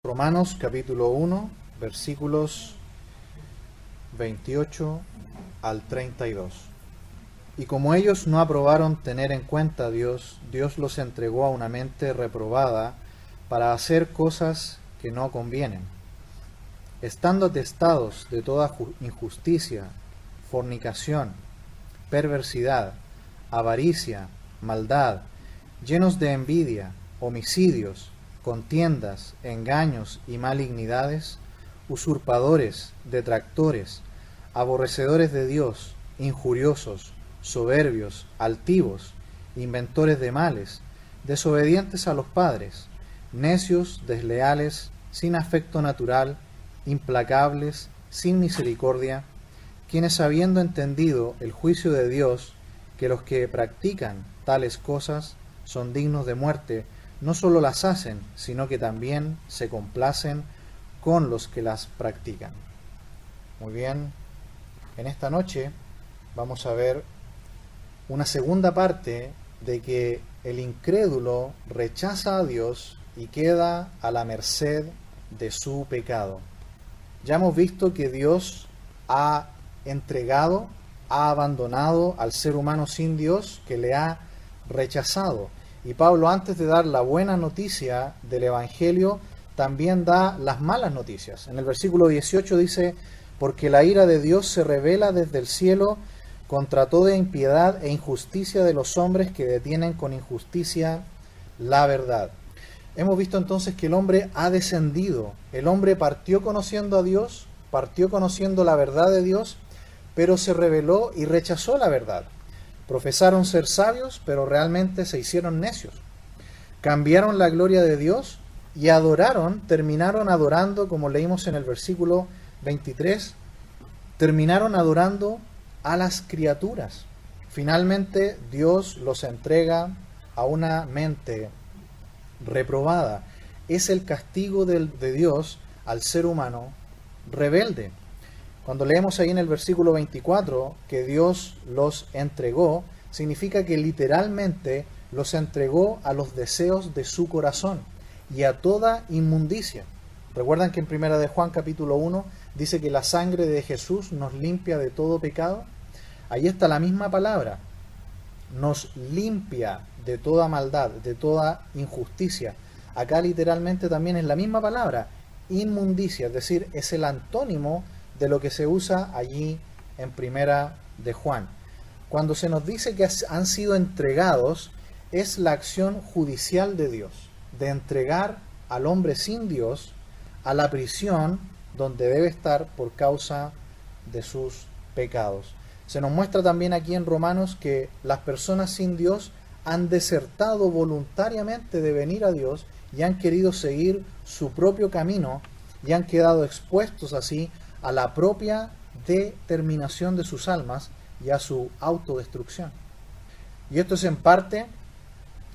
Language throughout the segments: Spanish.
Romanos capítulo 1, versículos 28 al 32. Y como ellos no aprobaron tener en cuenta a Dios, Dios los entregó a una mente reprobada para hacer cosas que no convienen, estando atestados de toda injusticia, fornicación, perversidad, avaricia, maldad, llenos de envidia, homicidios, contiendas, engaños y malignidades, usurpadores, detractores, aborrecedores de Dios, injuriosos, soberbios, altivos, inventores de males, desobedientes a los padres, necios, desleales, sin afecto natural, implacables, sin misericordia, quienes habiendo entendido el juicio de Dios, que los que practican tales cosas son dignos de muerte, no solo las hacen, sino que también se complacen con los que las practican. Muy bien, en esta noche vamos a ver una segunda parte de que el incrédulo rechaza a Dios y queda a la merced de su pecado. Ya hemos visto que Dios ha entregado, ha abandonado al ser humano sin Dios, que le ha rechazado. Y Pablo, antes de dar la buena noticia del Evangelio, también da las malas noticias. En el versículo 18 dice: porque la ira de Dios se revela desde el cielo contra toda impiedad e injusticia de los hombres que detienen con injusticia la verdad. Hemos visto entonces que el hombre ha descendido. El hombre partió conociendo a Dios, partió conociendo la verdad de Dios, pero se rebeló y rechazó la verdad. Profesaron ser sabios, pero realmente se hicieron necios. Cambiaron la gloria de Dios y terminaron adorando, como leímos en el versículo 23, terminaron adorando a las criaturas. Finalmente Dios los entrega a una mente reprobada. Es el castigo de Dios al ser humano rebelde. Cuando leemos ahí en el versículo 24 que Dios los entregó, significa que literalmente los entregó a los deseos de su corazón y a toda inmundicia. ¿Recuerdan que en 1 de Juan capítulo 1 dice que la sangre de Jesús nos limpia de todo pecado? Ahí está la misma palabra. Nos limpia de toda maldad, de toda injusticia. Acá literalmente también es la misma palabra, inmundicia, es decir, es el antónimo de lo que se usa allí en 1 de Juan. Cuando se nos dice que han sido entregados, es la acción judicial de Dios, de entregar al hombre sin Dios a la prisión donde debe estar por causa de sus pecados. Se nos muestra también aquí en Romanos que las personas sin Dios han desertado voluntariamente de venir a Dios y han querido seguir su propio camino y han quedado expuestos así a la propia determinación de sus almas y a su autodestrucción. Y esto es en parte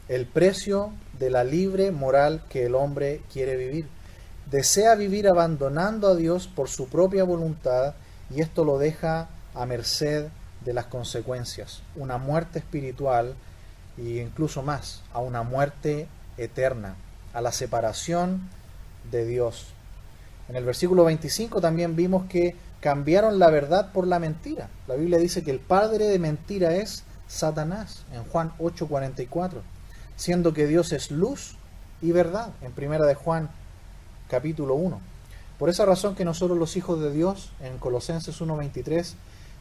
el precio de la libre moral que el hombre quiere vivir. Desea vivir abandonando a Dios por su propia voluntad y esto lo deja a merced de las consecuencias, una muerte espiritual e incluso más, a una muerte eterna, a la separación de Dios. En el versículo 25 también vimos que cambiaron la verdad por la mentira. La Biblia dice que el padre de mentira es Satanás, en Juan 8:44, siendo que Dios es luz y verdad, en 1 de Juan capítulo 1. Por esa razón que nosotros los hijos de Dios, en Colosenses 1:23,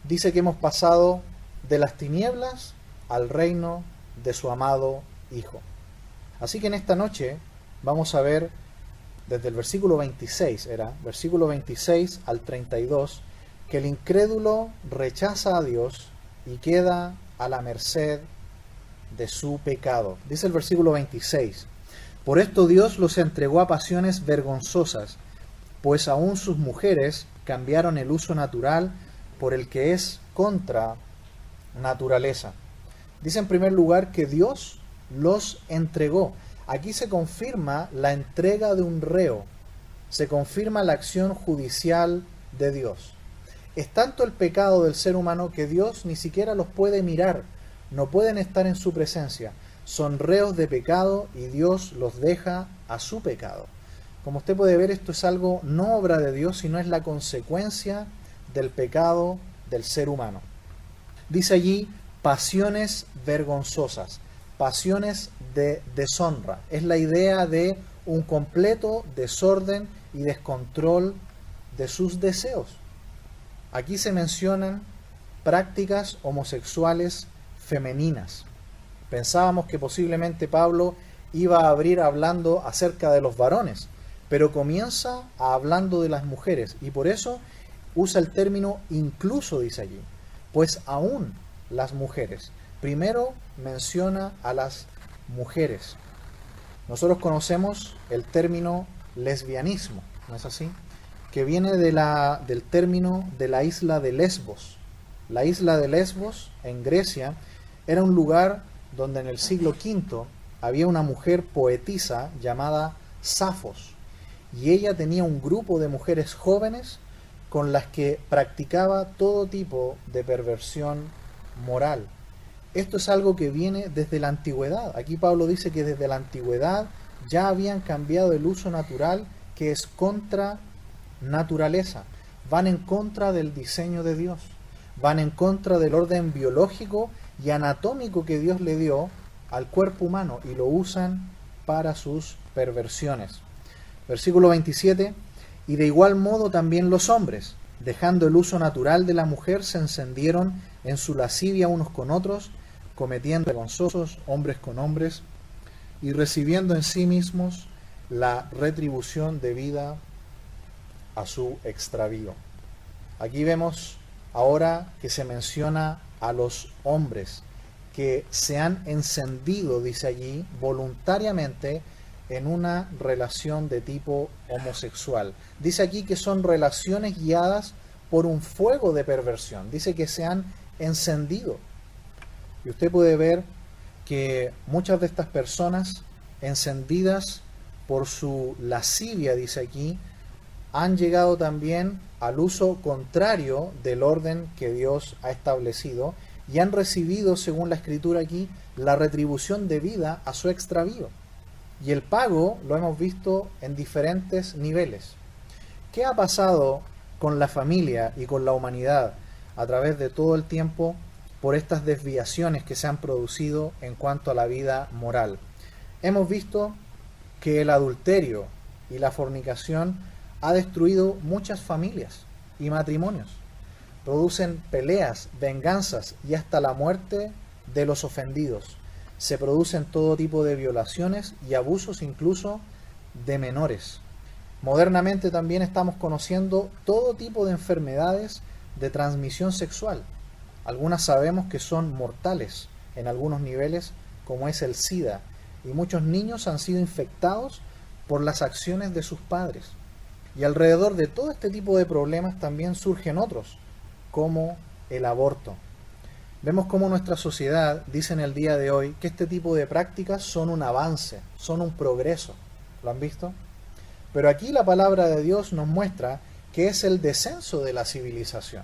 dice que hemos pasado de las tinieblas al reino de su amado Hijo. Así que en esta noche vamos a ver desde el versículo 26, versículo 26 al 32, que el incrédulo rechaza a Dios y queda a la merced de su pecado. Dice el versículo 26, por esto Dios los entregó a pasiones vergonzosas, pues aún sus mujeres cambiaron el uso natural por el que es contra naturaleza. Dice en primer lugar que Dios los entregó. Aquí se confirma la entrega de un reo, se confirma la acción judicial de Dios. Es tanto el pecado del ser humano que Dios ni siquiera los puede mirar, no pueden estar en su presencia. Son reos de pecado y Dios los deja a su pecado. Como usted puede ver, esto es algo no obra de Dios, sino es la consecuencia del pecado del ser humano. Dice allí, pasiones vergonzosas, pasiones de deshonra. Es la idea de un completo desorden y descontrol de sus deseos. Aquí se mencionan prácticas homosexuales femeninas. Pensábamos que posiblemente Pablo iba a abrir hablando acerca de los varones, pero comienza hablando de las mujeres, y por eso usa el término incluso, dice allí, pues aún las mujeres. Primero menciona a las mujeres. Nosotros conocemos el término lesbianismo, ¿no es así? Que viene del término de la isla de Lesbos. La isla de Lesbos, en Grecia, era un lugar donde en el siglo V había una mujer poetisa llamada Safos, y ella tenía un grupo de mujeres jóvenes con las que practicaba todo tipo de perversión moral. Esto es algo que viene desde la antigüedad. Aquí Pablo dice que desde la antigüedad ya habían cambiado el uso natural, que es contra naturaleza. Van en contra del diseño de Dios. Van en contra del orden biológico y anatómico que Dios le dio al cuerpo humano, y lo usan para sus perversiones. Versículo 27, y de igual modo también los hombres, dejando el uso natural de la mujer, se encendieron en su lascivia unos con otros, cometiendo vergonzosos hombres con hombres, y recibiendo en sí mismos la retribución debida a su extravío. Aquí vemos ahora que se menciona a los hombres que se han encendido, dice allí, voluntariamente en una relación de tipo homosexual. Dice aquí que son relaciones guiadas por un fuego de perversión. Dice que se han encendido. Y usted puede ver que muchas de estas personas, encendidas por su lascivia, dice aquí, han llegado también al uso contrario del orden que Dios ha establecido, y han recibido, según la Escritura aquí, la retribución debida a su extravío. Y el pago lo hemos visto en diferentes niveles. ¿Qué ha pasado con la familia y con la humanidad a través de todo el tiempo por estas desviaciones que se han producido en cuanto a la vida moral? Hemos visto que el adulterio y la fornicación ha destruido muchas familias y matrimonios. Producen peleas, venganzas y hasta la muerte de los ofendidos. Se producen todo tipo de violaciones y abusos, incluso de menores. Modernamente también estamos conociendo todo tipo de enfermedades de transmisión sexual. Algunas sabemos que son mortales en algunos niveles, como es el SIDA, y muchos niños han sido infectados por las acciones de sus padres. Y alrededor de todo este tipo de problemas también surgen otros, como el aborto. Vemos cómo nuestra sociedad dice en el día de hoy que este tipo de prácticas son un avance, son un progreso. ¿Lo han visto? Pero aquí la palabra de Dios nos muestra que es el descenso de la civilización,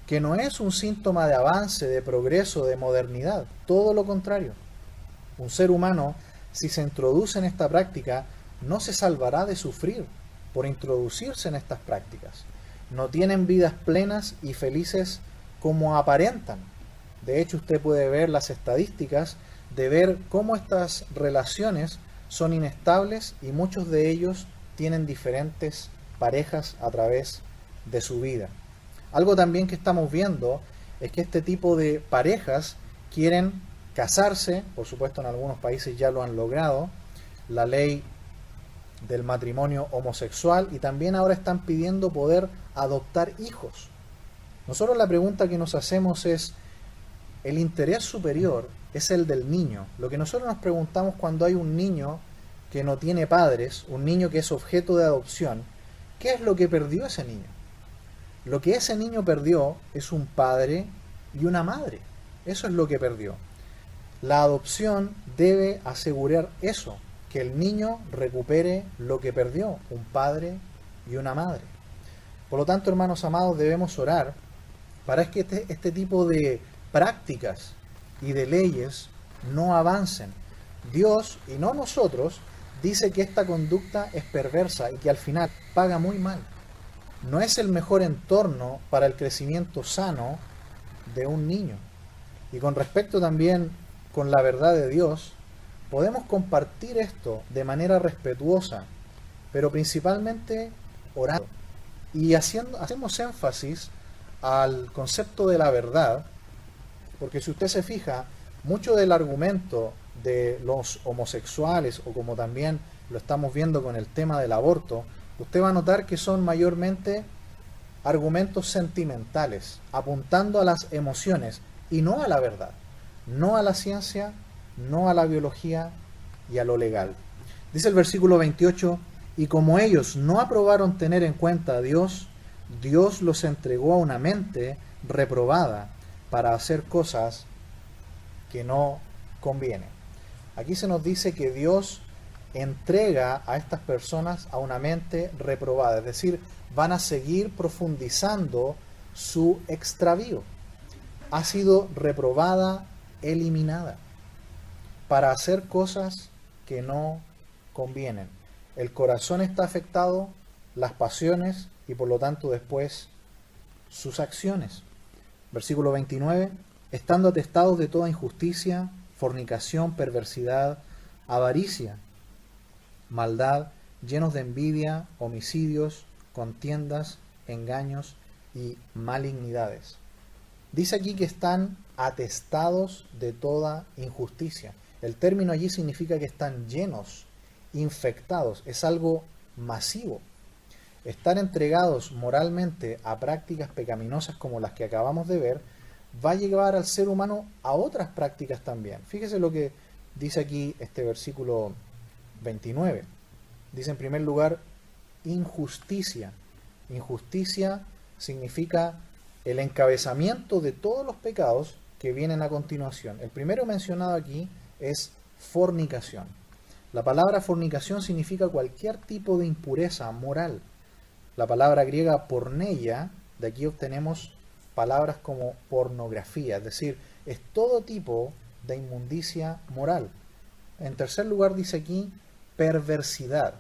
que no es un síntoma de avance, de progreso, de modernidad, todo lo contrario. Un ser humano, si se introduce en esta práctica, no se salvará de sufrir por introducirse en estas prácticas. No tienen vidas plenas y felices como aparentan. De hecho, usted puede ver las estadísticas de ver cómo estas relaciones son inestables y muchos de ellos tienen diferentes parejas a través de su vida. Algo también que estamos viendo es que este tipo de parejas quieren casarse, por supuesto en algunos países ya lo han logrado, la ley del matrimonio homosexual, y también ahora están pidiendo poder adoptar hijos. Nosotros la pregunta que nos hacemos es, el interés superior es el del niño. Lo que nosotros nos preguntamos cuando hay un niño que no tiene padres, un niño que es objeto de adopción, ¿qué es lo que perdió ese niño? Lo que ese niño perdió es un padre y una madre. Eso es lo que perdió. La adopción debe asegurar eso, que el niño recupere lo que perdió, un padre y una madre. Por lo tanto, hermanos amados, debemos orar para que este tipo de prácticas y de leyes no avancen. Dios, y no nosotros, dice que esta conducta es perversa y que al final paga muy mal. No es el mejor entorno para el crecimiento sano de un niño. Y con respecto también con la verdad de Dios, podemos compartir esto de manera respetuosa, pero principalmente orando. Y hacemos énfasis al concepto de la verdad, porque si usted se fija, mucho del argumento de los homosexuales, o como también lo estamos viendo con el tema del aborto, usted va a notar que son mayormente argumentos sentimentales, apuntando a las emociones y no a la verdad, no a la ciencia, no a la biología y a lo legal. Dice el versículo 28, y como ellos no aprobaron tener en cuenta a Dios, Dios los entregó a una mente reprobada para hacer cosas que no convienen. Aquí se nos dice que Dios entrega a estas personas a una mente reprobada, es decir, van a seguir profundizando su extravío. Ha sido reprobada, eliminada, para hacer cosas que no convienen. El corazón está afectado, las pasiones y por lo tanto después sus acciones. Versículo 29, estando atestados de toda injusticia, fornicación, perversidad, avaricia, maldad, llenos de envidia, homicidios, contiendas, engaños y malignidades. Dice aquí que están atestados de toda injusticia. El término allí significa que están llenos, infectados, es algo masivo. Estar entregados moralmente a prácticas pecaminosas como las que acabamos de ver, va a llevar al ser humano a otras prácticas también. Fíjese lo que dice aquí este versículo 29. Dice en primer lugar, injusticia. Injusticia significa el encabezamiento de todos los pecados que vienen a continuación. El primero mencionado aquí es fornicación. La palabra fornicación significa cualquier tipo de impureza moral. La palabra griega porneia, de aquí obtenemos palabras como pornografía, es decir, es todo tipo de inmundicia moral. En tercer lugar dice aquí perversidad,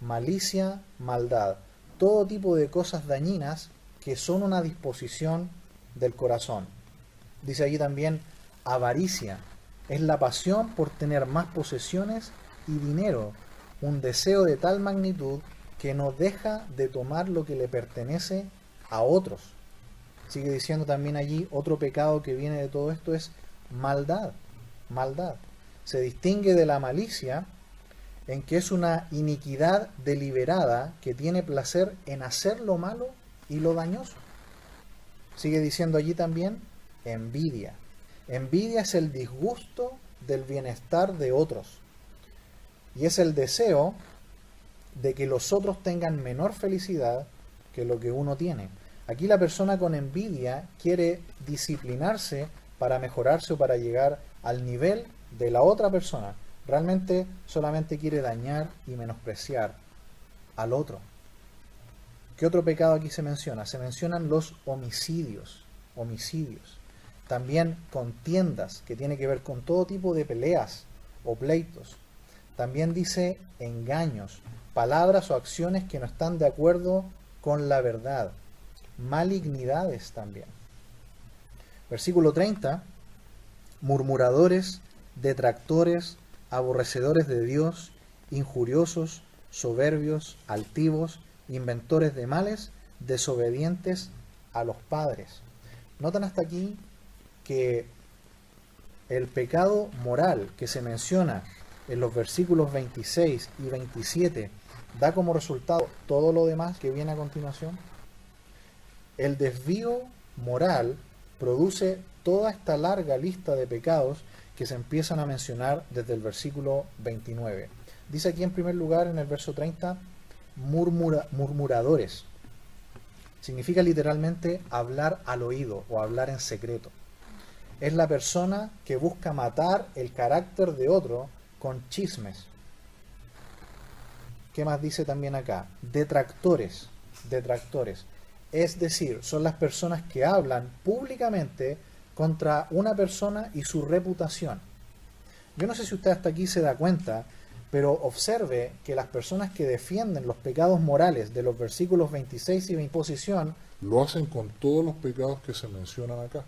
malicia, maldad, todo tipo de cosas dañinas que son una disposición del corazón. Dice allí también avaricia, es la pasión por tener más posesiones y dinero, un deseo de tal magnitud que no deja de tomar lo que le pertenece a otros. Sigue diciendo también allí, otro pecado que viene de todo esto es maldad. Maldad. Se distingue de la malicia en que es una iniquidad deliberada que tiene placer en hacer lo malo y lo dañoso. Sigue diciendo allí también envidia. Envidia es el disgusto del bienestar de otros. Y es el deseo de que los otros tengan menor felicidad que lo que uno tiene. Aquí la persona con envidia quiere disciplinarse para mejorarse o para llegar al nivel de la otra persona. Realmente solamente quiere dañar y menospreciar al otro. ¿Qué otro pecado aquí se menciona? Se mencionan los homicidios. Homicidios. También contiendas, que tiene que ver con todo tipo de peleas o pleitos. También dice engaños, palabras o acciones que no están de acuerdo con la verdad. Malignidades también. Versículo 30, murmuradores, detractores, aborrecedores de Dios, injuriosos, soberbios, altivos, inventores de males, desobedientes a los padres. Notan hasta aquí que el pecado moral que se menciona en los versículos 26 y 27 da como resultado todo lo demás que viene a continuación. El desvío moral produce toda esta larga lista de pecados que se empiezan a mencionar desde el versículo 29. Dice aquí en primer lugar en el verso 30, murmuradores. Significa literalmente hablar al oído o hablar en secreto. Es la persona que busca matar el carácter de otro con chismes. ¿Qué más dice también acá? Detractores. Detractores. Es decir, son las personas que hablan públicamente contra una persona y su reputación. Yo no sé si usted hasta aquí se da cuenta Pero observe que las personas que defienden los pecados morales de los versículos 26 y 20 posición, lo hacen con todos los pecados que se mencionan acá.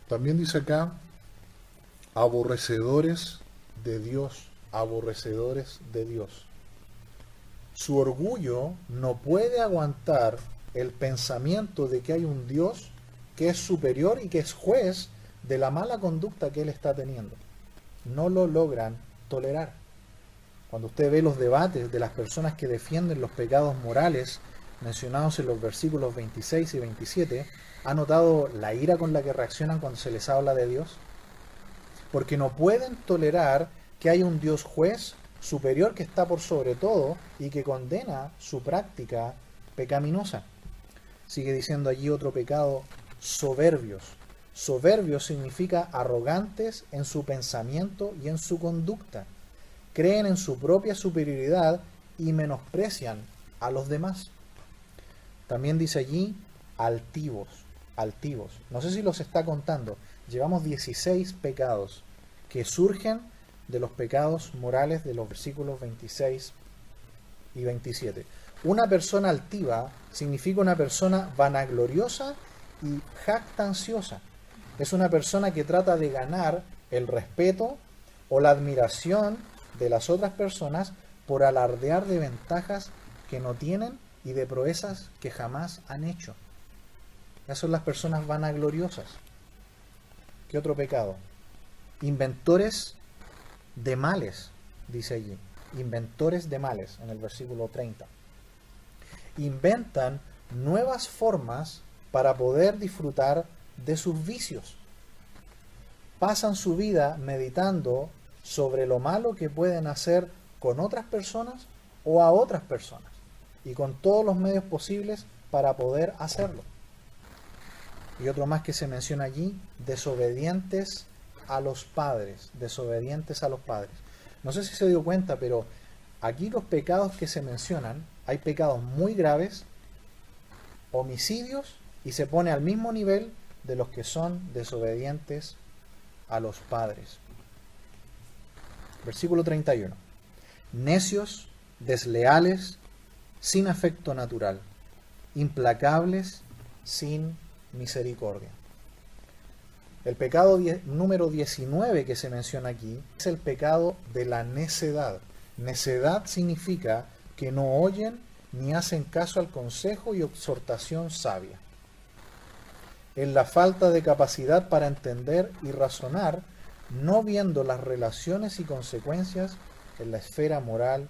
También dice acá, aborrecedores de Dios, aborrecedores de Dios. Su orgullo no puede aguantar el pensamiento de que hay un Dios que es superior y que es juez de la mala conducta que él está teniendo. No lo logran tolerar. Cuando usted ve los debates de las personas que defienden los pecados morales mencionados en los versículos 26 y 27, ¿ha notado la ira con la que reaccionan cuando se les habla de Dios? Porque no pueden tolerar que hay un Dios juez superior que está por sobre todo y que condena su práctica pecaminosa. Sigue diciendo allí otro pecado, soberbios. Soberbios significa arrogantes en su pensamiento y en su conducta. Creen en su propia superioridad y menosprecian a los demás. También dice allí altivos, altivos. No sé si los está contando. Llevamos 16 pecados que surgen de los pecados morales de los versículos 26 y 27. Una persona altiva significa una persona vanagloriosa y jactanciosa. Es una persona que trata de ganar el respeto o la admiración de las otras personas por alardear de ventajas que no tienen y de proezas que jamás han hecho. Esas son las personas vanagloriosas. ¿Qué otro pecado? Inventores de males, dice allí. Inventores de males, en el versículo 30. Inventan nuevas formas para poder disfrutar de sus vicios. Pasan su vida meditando sobre lo malo que pueden hacer con otras personas o a otras personas, y con todos los medios posibles para poder hacerlo. Y otro más que se menciona allí, desobedientes a los padres, desobedientes a los padres. No sé si se dio cuenta, pero aquí los pecados que se mencionan, hay pecados muy graves, homicidios, y se pone al mismo nivel de los que son desobedientes a los padres. Versículo 31. Necios, desleales, sin afecto natural, implacables, sin misericordia. El pecado número 19 que se menciona aquí es el pecado de la necedad. Necedad significa que no oyen ni hacen caso al consejo y exhortación sabia. En la falta de capacidad para entender y razonar, no viendo las relaciones y consecuencias en la esfera moral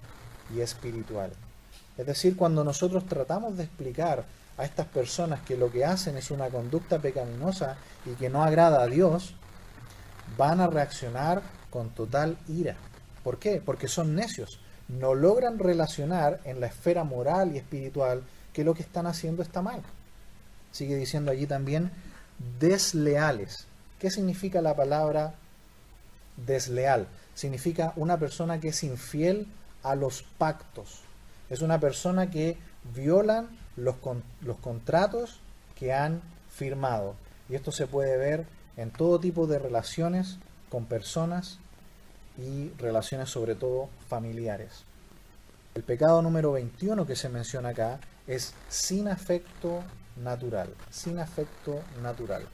y espiritual. Es decir, cuando nosotros tratamos de explicar a estas personas que lo que hacen es una conducta pecaminosa y que no agrada a Dios, van a reaccionar con total ira. ¿Por qué? Porque son necios. No logran relacionar en la esfera moral y espiritual que lo que están haciendo está mal. Sigue diciendo allí también desleales. ¿Qué significa la palabra desleal? Significa una persona que es infiel a los pactos. Es una persona que violan los contratos que han firmado. Y esto se puede ver en todo tipo de relaciones con personas y relaciones sobre todo familiares. El pecado número 21 que se menciona acá es sin afecto natural. Sin afecto natural.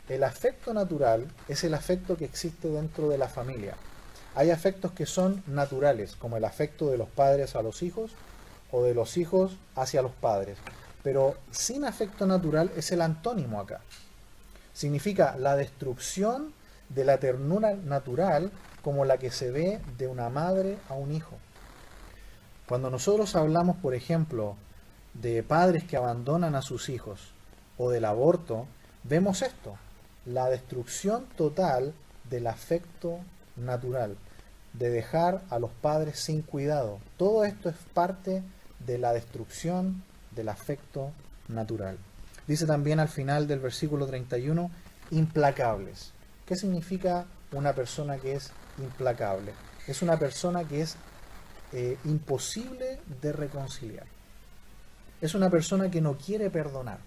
El afecto natural es el afecto que existe dentro de la familia. Hay afectos que son naturales, como el afecto de los padres a los hijos o de los hijos hacia los padres. Pero sin afecto natural es el antónimo acá. Significa la destrucción de la ternura natural como la que se ve de una madre a un hijo. Cuando nosotros hablamos, por ejemplo, de padres que abandonan a sus hijos o del aborto, vemos esto, la destrucción total del afecto natural, de dejar a los padres sin cuidado. Todo esto es parte de la destrucción del afecto natural. Dice también al final del versículo 31, implacables. ¿Qué significa una persona que es implacable? Es una persona que es imposible de reconciliar. Es una persona que no quiere perdonar.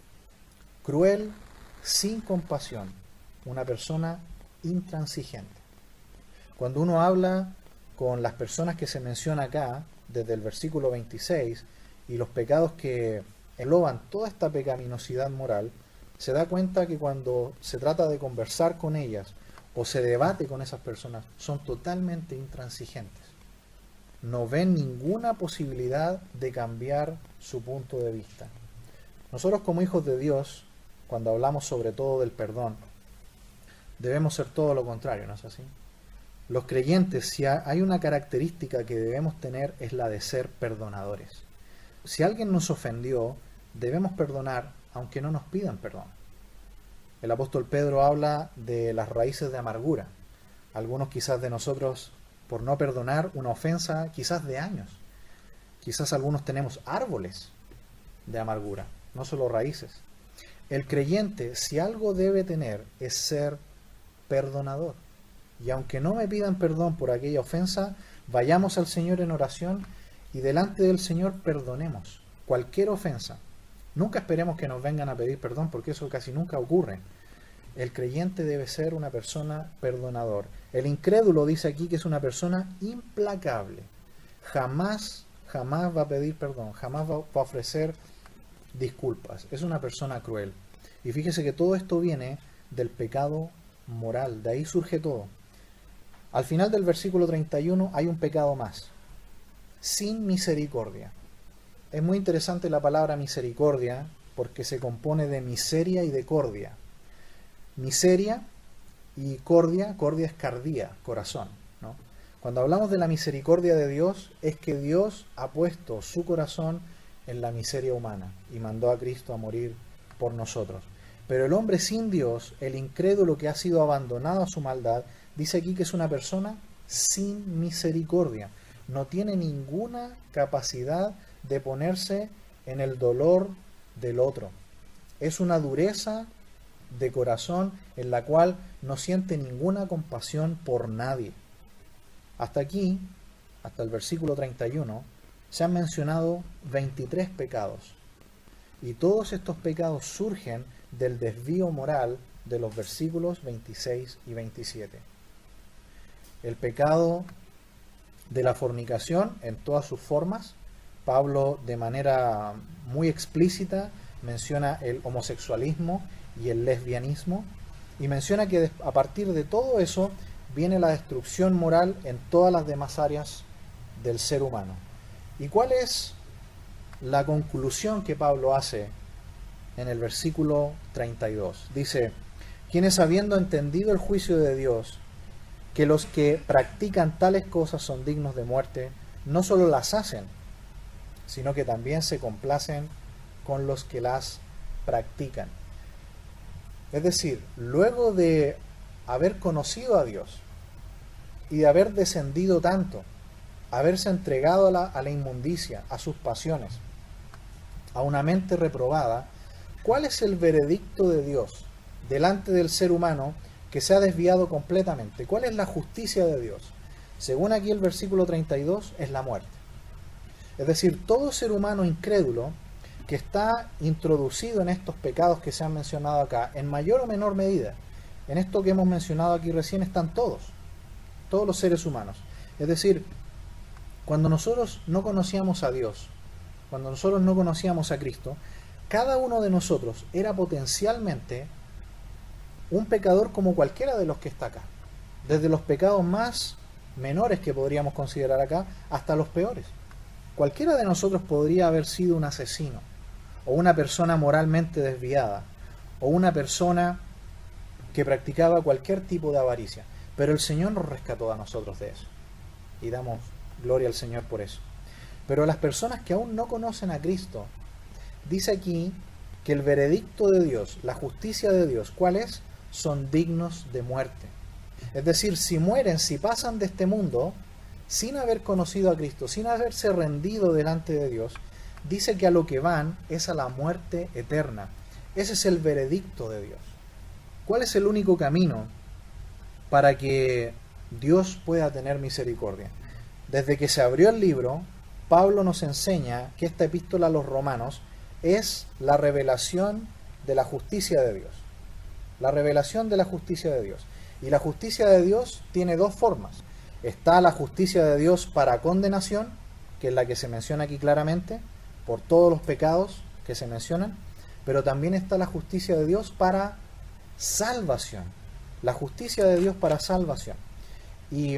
Cruel, sin compasión. Una persona intransigente. Cuando uno habla con las personas que se menciona acá, desde el versículo 26, y los pecados que engloban toda esta pecaminosidad moral, se da cuenta que cuando se trata de conversar con ellas o se debate con esas personas, son totalmente intransigentes. No ven ninguna posibilidad de cambiar su punto de vista. Nosotros como hijos de Dios, cuando hablamos sobre todo del perdón, debemos ser todo lo contrario, ¿no es así? Los creyentes, si hay una característica que debemos tener, es la de ser perdonadores. Si alguien nos ofendió, debemos perdonar aunque no nos pidan perdón. El apóstol Pedro habla de las raíces de amargura. Algunos quizás de nosotros, por no perdonar una ofensa, quizás de años. Quizás algunos tenemos árboles de amargura, no solo raíces. El creyente, si algo debe tener, es ser perdonador. Y aunque no me pidan perdón por aquella ofensa, vayamos al Señor en oración y delante del Señor perdonemos cualquier ofensa. Nunca esperemos que nos vengan a pedir perdón, porque eso casi nunca ocurre. El creyente debe ser una persona perdonador. El incrédulo dice aquí que es una persona implacable. Jamás va a pedir perdón, jamás va a ofrecer disculpas. Es una persona cruel. Y fíjese que todo esto viene del pecado moral, de ahí surge todo. Al final del versículo 31 hay un pecado más, sin misericordia. Es muy interesante la palabra misericordia porque se compone de miseria y de cordia. Miseria y cordia es cardía, corazón, ¿no? Cuando hablamos de la misericordia de Dios, es que Dios ha puesto su corazón en la miseria humana y mandó a Cristo a morir por nosotros. Pero el hombre sin Dios, el incrédulo que ha sido abandonado a su maldad, dice aquí que es una persona sin misericordia. No tiene ninguna capacidad de ponerse en el dolor del otro. Es una dureza de corazón en la cual no siente ninguna compasión por nadie. Hasta aquí, hasta el versículo 31, se han mencionado 23 pecados. Y todos estos pecados surgen del desvío moral de los versículos 26 y 27. El pecado de la fornicación en todas sus formas. Pablo de manera muy explícita menciona el homosexualismo y el lesbianismo y menciona que a partir de todo eso viene la destrucción moral en todas las demás áreas del ser humano. ¿Y cuál es la conclusión que Pablo hace en el versículo 32? Dice, quienes habiendo entendido el juicio de Dios, que los que practican tales cosas son dignos de muerte, no solo las hacen, sino que también se complacen con los que las practican. Es decir, luego de haber conocido a Dios y de haber descendido tanto, haberse entregado a la inmundicia, a sus pasiones, a una mente reprobada, ¿cuál es el veredicto de Dios delante del ser humano que se ha desviado completamente? ¿Cuál es la justicia de Dios? Según aquí el versículo 32, es la muerte. Es decir, todo ser humano incrédulo que está introducido en estos pecados que se han mencionado acá, en mayor o menor medida, en esto que hemos mencionado aquí recién están todos los seres humanos. Es decir, cuando nosotros no conocíamos a Dios, cuando nosotros no conocíamos a Cristo, cada uno de nosotros era potencialmente un pecador como cualquiera de los que está acá. Desde los pecados más menores que podríamos considerar acá, hasta los peores. Cualquiera de nosotros podría haber sido un asesino, o una persona moralmente desviada, o una persona que practicaba cualquier tipo de avaricia. Pero el Señor nos rescató a nosotros de eso. Y damos gloria al Señor por eso. Pero las personas que aún no conocen a Cristo, dice aquí que el veredicto de Dios, la justicia de Dios, ¿cuál es? Son dignos de muerte. Es decir, si mueren, si pasan de este mundo, sin haber conocido a Cristo, sin haberse rendido delante de Dios, dice que a lo que van es a la muerte eterna. Ese es el veredicto de Dios. ¿Cuál es el único camino para que Dios pueda tener misericordia? Desde que se abrió el libro, Pablo nos enseña que esta epístola a los romanos es la revelación de la justicia de Dios. La revelación de la justicia de Dios. Y la justicia de Dios tiene dos formas. Está la justicia de Dios para condenación, que es la que se menciona aquí claramente, por todos los pecados que se mencionan, pero también está la justicia de Dios para salvación. La justicia de Dios para salvación. Y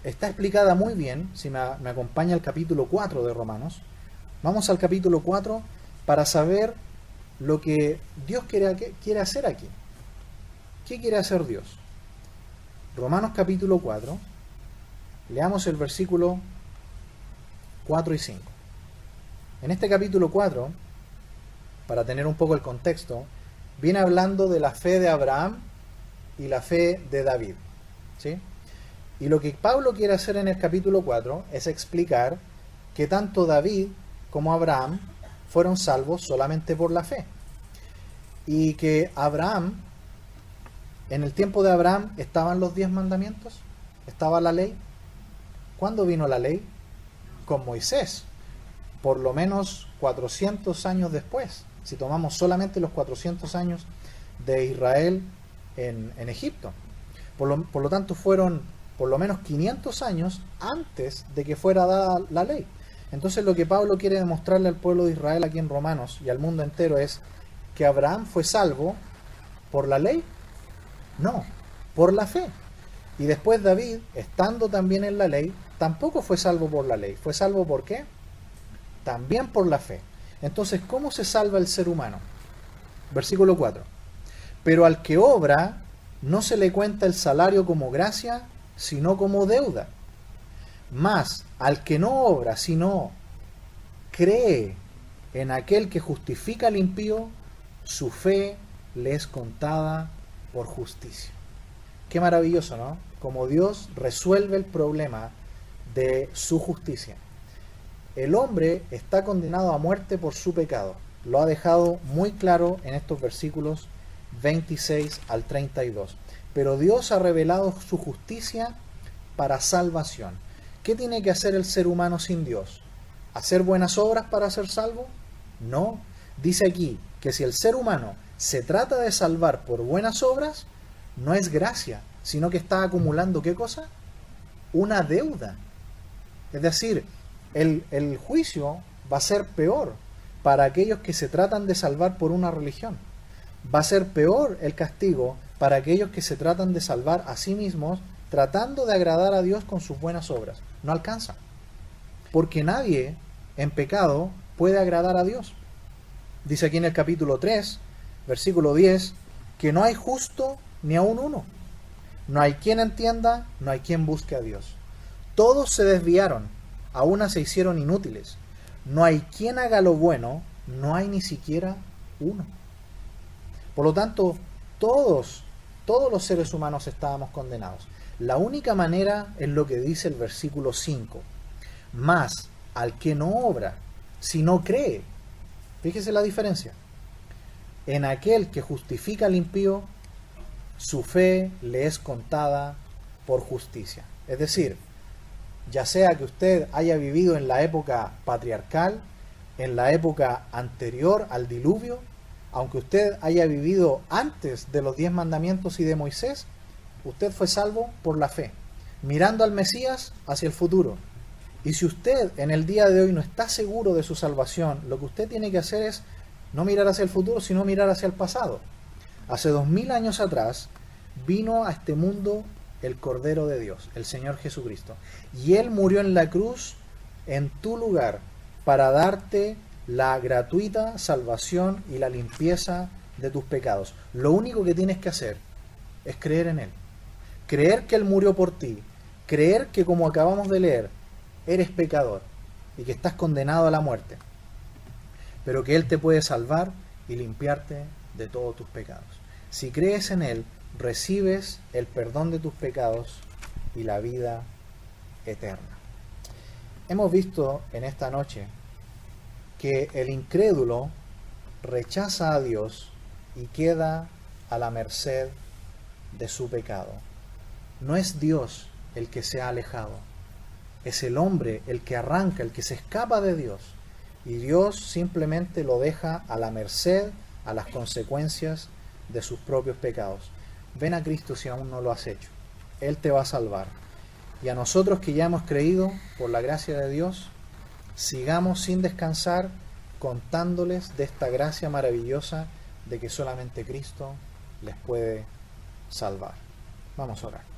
está explicada muy bien, si me acompaña el capítulo 4 de Romanos. Vamos al capítulo 4 para saber lo que Dios quiere hacer aquí. ¿Qué quiere hacer Dios? Romanos capítulo 4, leamos el versículo 4 y 5. En este capítulo 4, para tener un poco el contexto, viene hablando de la fe de Abraham y la fe de David, ¿sí? Y lo que Pablo quiere hacer en el capítulo 4 es explicar que tanto David como Abraham fueron salvos solamente por la fe. Y que Abraham, en el tiempo de Abraham, estaban los 10 mandamientos, estaba la ley. ¿Cuándo vino la ley? Con Moisés, por lo menos 400 años después. Si tomamos solamente los 400 años de Israel en Egipto. Por lo tanto, fueron por lo menos 500 años antes de que fuera dada la ley. Entonces, lo que Pablo quiere demostrarle al pueblo de Israel aquí en Romanos y al mundo entero es que Abraham fue salvo por la ley. No, por la fe. Y después David, estando también en la ley, tampoco fue salvo por la ley. ¿Fue salvo por qué? También por la fe. Entonces, ¿cómo se salva el ser humano? Versículo 4. Pero al que obra, no se le cuenta el salario como gracia, sino como deuda. Mas al que no obra, sino cree en aquel que justifica al impío, su fe le es contada por justicia. Qué maravilloso, ¿no? Como Dios resuelve el problema de su justicia. El hombre está condenado a muerte por su pecado. Lo ha dejado muy claro en estos versículos 26 al 32. Pero Dios ha revelado su justicia para salvación. ¿Qué tiene que hacer el ser humano sin Dios? ¿Hacer buenas obras para ser salvo? No. Dice aquí que si el ser humano se trata de salvar por buenas obras, no es gracia, sino que está acumulando ¿qué cosa? Una deuda. Es decir, el juicio va a ser peor para aquellos que se tratan de salvar por una religión. Va a ser peor el castigo para aquellos que se tratan de salvar a sí mismos tratando de agradar a Dios con sus buenas obras. No alcanza. Porque nadie en pecado puede agradar a Dios. Dice aquí en el capítulo 3, versículo 10, que no hay justo ni aun uno. No hay quien entienda, no hay quien busque a Dios. Todos se desviaron, a una se hicieron inútiles. No hay quien haga lo bueno, no hay ni siquiera uno. Por lo tanto, todos los seres humanos estábamos condenados. La única manera es lo que dice el versículo 5. Mas al que no obra, si no cree, fíjese la diferencia, en aquel que justifica al impío, su fe le es contada por justicia. Es decir, ya sea que usted haya vivido en la época patriarcal, en la época anterior al diluvio, aunque usted haya vivido antes de los 10 mandamientos y de Moisés, usted fue salvo por la fe, mirando al Mesías hacia el futuro. Y si usted en el día de hoy no está seguro de su salvación, lo que usted tiene que hacer es no mirar hacia el futuro, sino mirar hacia el pasado. Hace 2000 años atrás vino a este mundo el Cordero de Dios, el Señor Jesucristo. Y Él murió en la cruz en tu lugar para darte la gratuita salvación y la limpieza de tus pecados. Lo único que tienes que hacer es creer en Él. Creer que Él murió por ti. Creer que, como acabamos de leer, eres pecador y que estás condenado a la muerte. Pero que Él te puede salvar y limpiarte de todos tus pecados. Si crees en Él, recibes el perdón de tus pecados y la vida eterna. Hemos visto en esta noche que el incrédulo rechaza a Dios y queda a la merced de su pecado. No es Dios el que se ha alejado, es el hombre el que arranca, el que se escapa de Dios, y Dios simplemente lo deja a la merced, a las consecuencias de sus propios pecados. Ven a Cristo si aún no lo has hecho. Él te va a salvar. Y a nosotros que ya hemos creído, por la gracia de Dios, sigamos sin descansar contándoles de esta gracia maravillosa de que solamente Cristo les puede salvar. Vamos a orar.